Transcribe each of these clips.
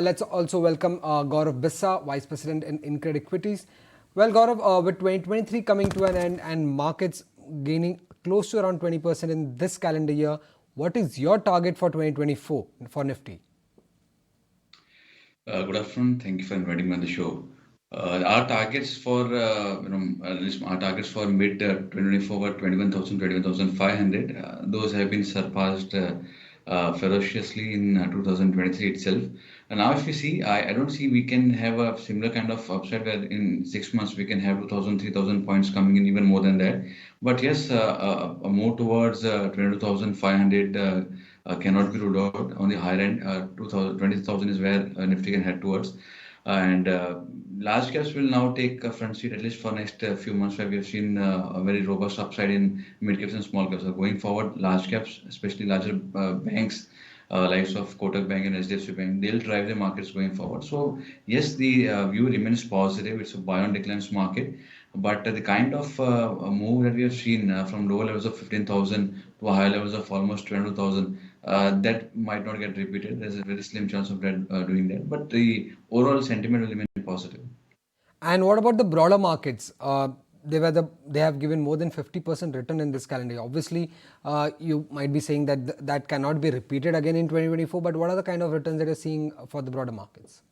Let's also welcome Gaurav Bissa, Vice President in Incred Equities. Well, Gaurav, with 2023 coming to an end and markets gaining close to around 20% in this calendar year, what is your target for 2024 for Nifty? Good afternoon. Thank you for inviting me on the show. Our targets for at least our targets for mid 2024 were 21,000, 21,500. Those have been surpassed ferociously in 2023 itself. And now, if you see, I don't see we can have a similar kind of upside where in 6 months we can have 2,000, 3,000 points coming in, even more than that. But yes, a move towards 22,500 cannot be ruled out. On the higher end, 20,000 is where Nifty can head towards. And large caps will now take a front seat at least for next few months, where we have seen a very robust upside in mid caps and small caps. So going forward, large caps, especially larger banks, likes of Kotak Bank and HDFC Bank, they'll drive the markets going forward. So yes, the view remains positive. It's a buy on declines market, but the kind of move that we have seen from lower levels of 15,000 to higher levels of almost 22,000, that might not get repeated. There's a very slim chance of that doing that, but the overall sentiment will remain positive. And what about the broader markets? They have given more than 50% return in this calendar year. Obviously, you might be saying that that cannot be repeated again in 2024. But what are the kind of returns that you're seeing for the broader markets?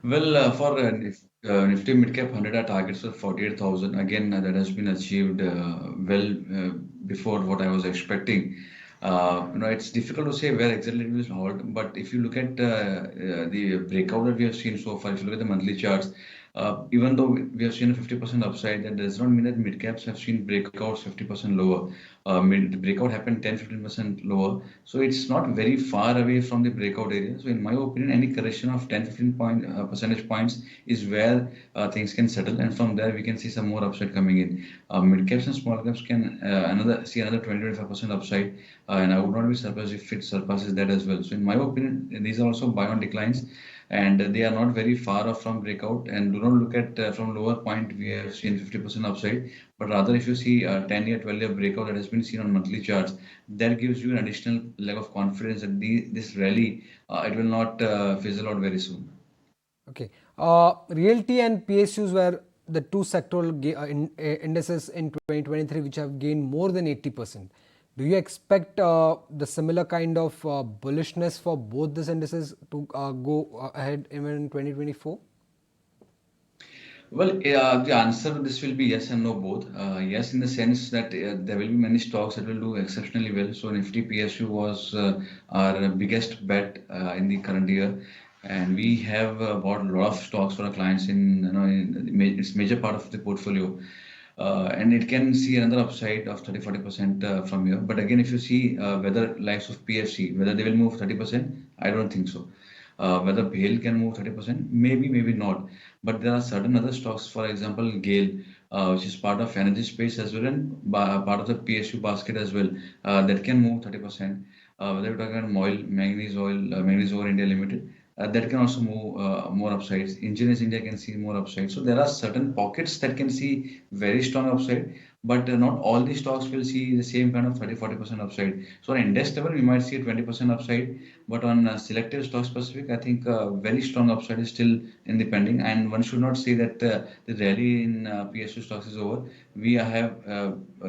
Well, for Nifty Midcap 100, our targets were 48,000. Again, that has been achieved well before what I was expecting. It's difficult to say where exactly it will hold, but if you look at the breakout that we have seen so far, if you look at the monthly charts, even though we have seen a 50% upside, that does not mean that mid caps have seen breakouts 50% lower. The breakout happened 10-15% lower, so it's not very far away from the breakout area. So, in my opinion, any correction of 10-15 percentage points is where things can settle, and from there we can see some more upside coming in. Mid caps and small caps can another 20-25% upside, and I would not be surprised if it surpasses that as well. So, in my opinion, these are also buy on declines, and they are not very far off from breakout. And do not look at from lower point we have seen 50% upside, but rather if you see a 10-year, 12-year breakout that has been seen on monthly charts, that gives you an additional leg of confidence that this rally it will not fizzle out very soon. Okay. Realty and PSUs were the two sectoral indices in 2023 which have gained more than 80%. Do you expect the similar kind of bullishness for both these indices to go ahead even in 2024? Well, the answer to this will be yes and no both. Yes, in the sense that there will be many stocks that will do exceptionally well. So Nifty PSU was our biggest bet in the current year, and we have bought a lot of stocks for our clients in its major part of the portfolio. And it can see another upside of 30-40% from here. But again, if you see whether likes of PFC, whether they will move 30%, I don't think so. Whether BHEL can move 30%, maybe, maybe not. But there are certain other stocks, for example, GAIL, which is part of energy space as well, and part of the PSU basket as well, that can move 30%. Whether we're talking about Manganese Ore India Limited, that can also move more upsides. Engineers India can see more upside. So there are certain pockets that can see very strong upside, but not all the stocks will see the same kind of 30-40% upside. So on index level, we might see a 20% upside, but on selective stock specific, I think very strong upside is still in the pending, and one should not say that the rally in PSU stocks is over. We have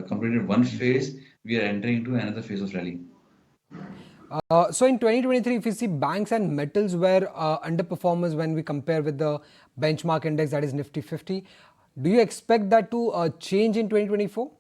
completed one phase. We are entering into another phase of rally. So in 2023, if you see banks and metals were underperformers when we compare with the benchmark index, that is Nifty 50, do you expect that to change in 2024?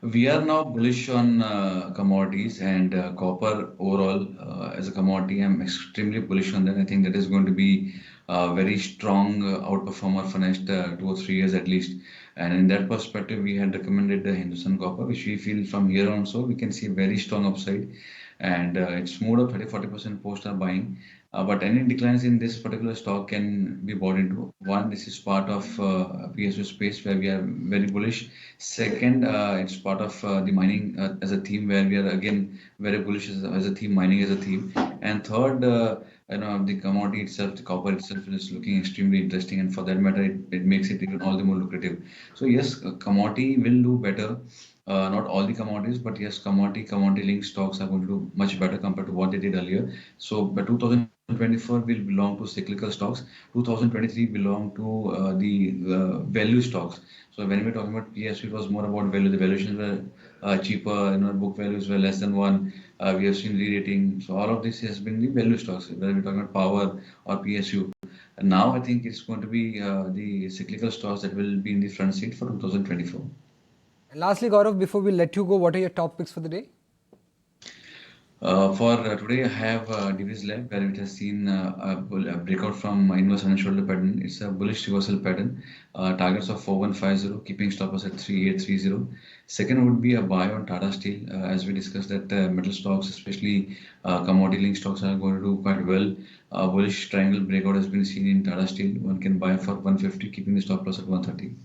We are now bullish on commodities and copper overall as a commodity. I'm extremely bullish on that. I think that is going to be a very strong outperformer for next 2 or 3 years at least. And in that perspective, we had recommended the Hindustan Copper, which we feel from here on so we can see very strong upside. And it's moved up 30-40% post our buying. But any declines in this particular stock can be bought into. One, this is part of PSU space where we are very bullish. Second, it's part of the mining as a theme where we are again very bullish as a theme, mining as a theme. And third, the commodity itself, the copper itself is looking extremely interesting, and for that matter, it makes it even all the more lucrative. So yes, commodity will do better Not all the commodities, but yes, commodity linked stocks are going to do much better compared to what they did earlier. So by 2024 will belong to cyclical stocks. 2023 belong to the value stocks. So when we're talking about PSU, it was more about value. The valuations were cheaper, book values were less than one. We have seen re-rating. So all of this has been the value stocks, whether we're talking about power or PSU. And now I think it's going to be the cyclical stocks that will be in the front seat for 2024. And lastly, Gaurav, before we let you go, what are your top picks for the day? For today, I have Divis Lab, where it has seen a breakout from inverse and shoulder pattern. It's a bullish reversal pattern. Targets of 4150, keeping stop loss at 3830. Second would be a buy on Tata Steel, as we discussed that metal stocks, especially commodity link stocks, are going to do quite well. Bullish triangle breakout has been seen in Tata Steel. One can buy for 150, keeping the stop loss at 130.